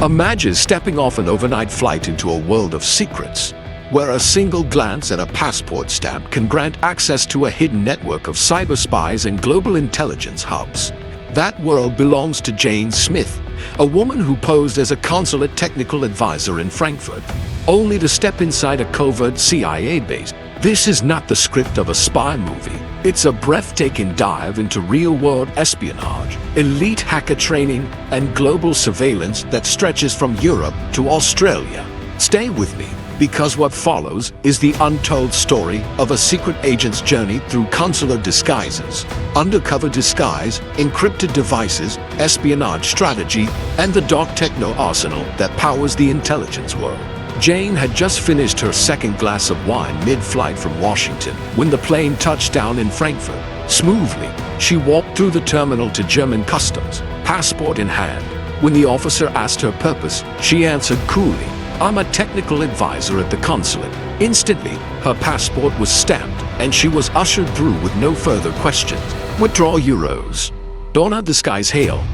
Imagine stepping off an overnight flight into a world of secrets, where a single glance at a passport stamp can grant access to a hidden network of cyber spies and global intelligence hubs. That world belongs to Jane Smith, a woman who posed as a consulate technical advisor in Frankfurt, only to step inside a covert CIA base. This is not the script of a spy movie. It's a breathtaking dive into real-world espionage, elite hacker training, and global surveillance that stretches from Europe to Australia. Stay with me, because what follows is the untold story of a secret agent's journey through consular disguises, undercover disguise, encrypted devices, espionage strategy, and the dark techno arsenal that powers the intelligence world. Jane had just finished her second glass of wine mid-flight from Washington when the plane touched down in Frankfurt. Smoothly, she walked through the terminal to German customs, passport in hand. When the officer asked her purpose, she answered coolly, "I'm a technical advisor at the consulate." Instantly, her passport was stamped, and she was ushered through with no further questions. "Withdraw euros. Don't disguise hail."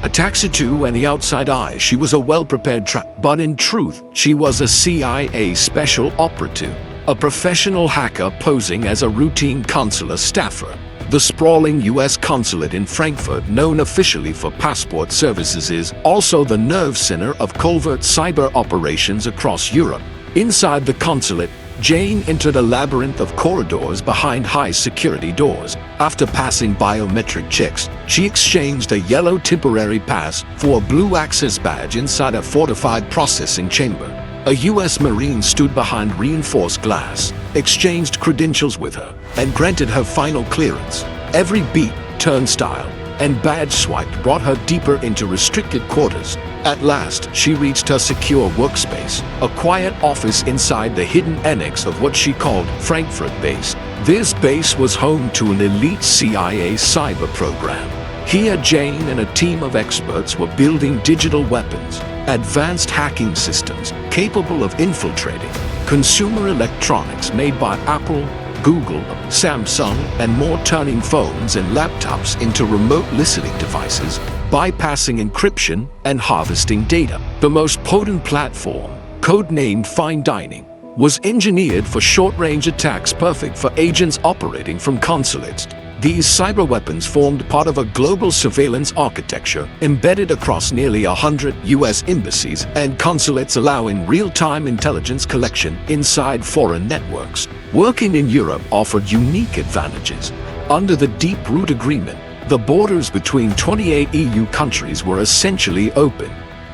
A taxi to and the outside eye, she was a well-prepared trap, but in truth, she was a CIA special operative, a professional hacker posing as a routine consular staffer. The sprawling U.S. consulate in Frankfurt, known officially for passport services, is also the nerve center of covert cyber operations across Europe. Inside the consulate, Jane entered a labyrinth of corridors behind high-security doors. After passing biometric checks, she exchanged a yellow temporary pass for a blue access badge inside a fortified processing chamber. A U.S. Marine stood behind reinforced glass, exchanged credentials with her, and granted her final clearance. Every beat, turnstile, and badge swipe brought her deeper into restricted quarters. At last, she reached her secure workspace, a quiet office inside the hidden annex of what she called Frankfurt Base. This base was home to an elite CIA cyber program. Here, Jane and a team of experts were building digital weapons, advanced hacking systems capable of infiltrating consumer electronics made by Apple, Google, Samsung, and more, turning phones and laptops into remote listening devices, bypassing encryption and harvesting data. The most potent platform, codenamed Fine Dining, was engineered for short-range attacks perfect for agents operating from consulates. These cyber weapons formed part of a global surveillance architecture embedded across nearly 100 U.S. embassies and consulates, allowing real-time intelligence collection inside foreign networks. Working in Europe offered unique advantages. Under the Deep Root Agreement, the borders between 28 EU countries were essentially open.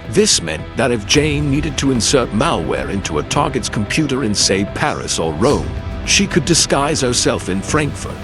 This meant that if Jane needed to insert malware into a target's computer in, say, Paris or Rome, she could disguise herself in Frankfurt,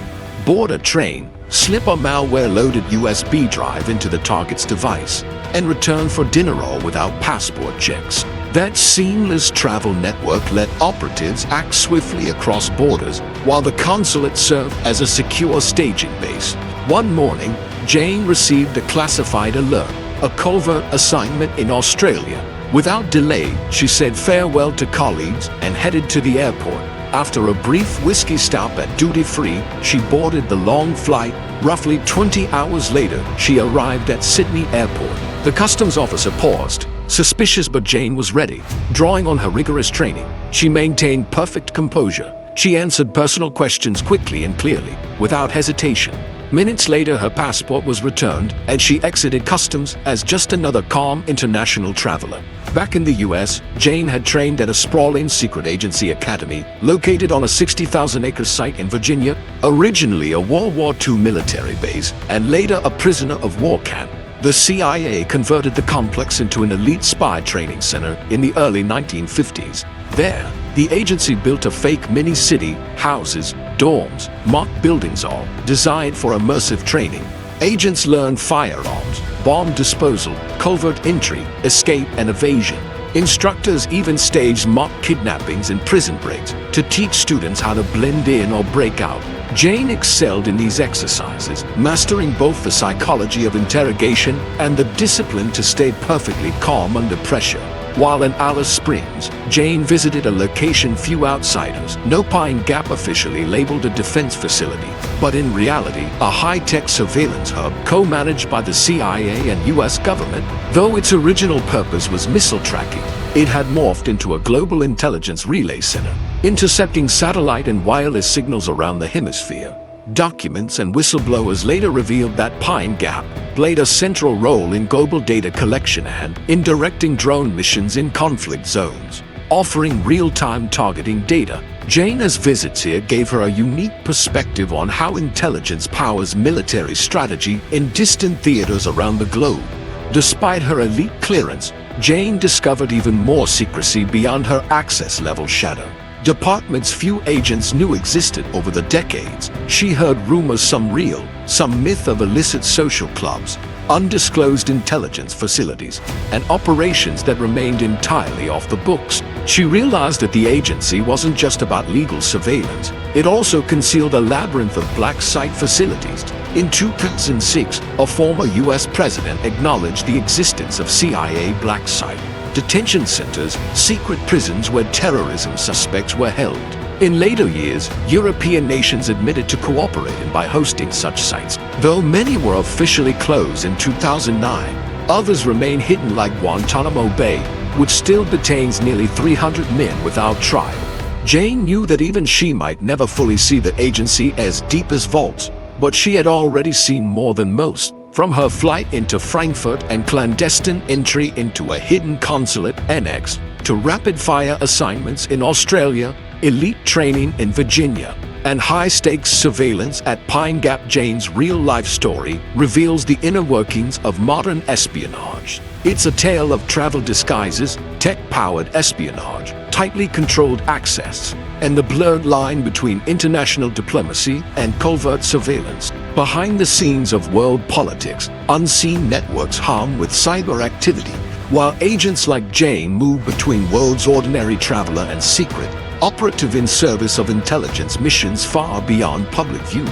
board a train, slip a malware-loaded USB drive into the target's device, and return for dinner, all without passport checks. That seamless travel network let operatives act swiftly across borders, while the consulate served as a secure staging base. One morning, Jane received a classified alert, a covert assignment in Australia. Without delay, she said farewell to colleagues and headed to the airport. After a brief whiskey stop at duty-free, she boarded the long flight. Roughly 20 hours later, she arrived at Sydney Airport. The customs officer paused, suspicious, but Jane was ready. Drawing on her rigorous training, she maintained perfect composure. She answered personal questions quickly and clearly, without hesitation. Minutes later, her passport was returned, and she exited customs as just another calm international traveler. Back in the U.S., Jane had trained at a sprawling secret agency academy located on a 60,000-acre site in Virginia, originally a World War II military base and later a prisoner of war camp. The CIA converted the complex into an elite spy training center in the early 1950s. There, the agency built a fake mini-city, houses, dorms, mock buildings, all designed for immersive training. Agents learned firearms, bomb disposal, covert entry, escape, and evasion. Instructors even staged mock kidnappings and prison breaks to teach students how to blend in or break out. Jane excelled in these exercises, mastering both the psychology of interrogation and the discipline to stay perfectly calm under pressure. While in Alice Springs, Jane visited a location few outsiders know. Pine Gap officially labeled a defense facility, but in reality, a high-tech surveillance hub co-managed by the CIA and U.S. government. Though its original purpose was missile tracking, it had morphed into a global intelligence relay center, intercepting satellite and wireless signals around the hemisphere. Documents and whistleblowers later revealed that Pine Gap played a central role in global data collection and in directing drone missions in conflict zones, offering real-time targeting data. Jane's visits here gave her a unique perspective on how intelligence powers military strategy in distant theaters around the globe. Despite her elite clearance, Jane discovered even more secrecy beyond her access-level shadow. Departments few agents knew existed. Over the decades, she heard rumors, some real, some myth, of illicit social clubs, undisclosed intelligence facilities, and operations that remained entirely off the books. She realized that the agency wasn't just about legal surveillance, it also concealed a labyrinth of black site facilities. In 2006, a former U.S. president acknowledged the existence of CIA black site detention centers, secret prisons where terrorism suspects were held. In later years, European nations admitted to cooperating by hosting such sites. Though many were officially closed in 2009, others remain hidden, like Guantanamo Bay, which still detains nearly 300 men without trial. Jane knew that even she might never fully see the agency as deep as vaults, but she had already seen more than most. From her flight into Frankfurt and clandestine entry into a hidden consulate annex, to rapid-fire assignments in Australia, elite training in Virginia, and high-stakes surveillance at Pine Gap, Jane's real-life story reveals the inner workings of modern espionage. It's a tale of travel disguises, tech-powered espionage, tightly controlled access, and the blurred line between international diplomacy and covert surveillance. Behind the scenes of world politics, unseen networks hum with cyber activity, while agents like Jane move between worlds, ordinary traveler and secret operative in service of intelligence missions far beyond public view.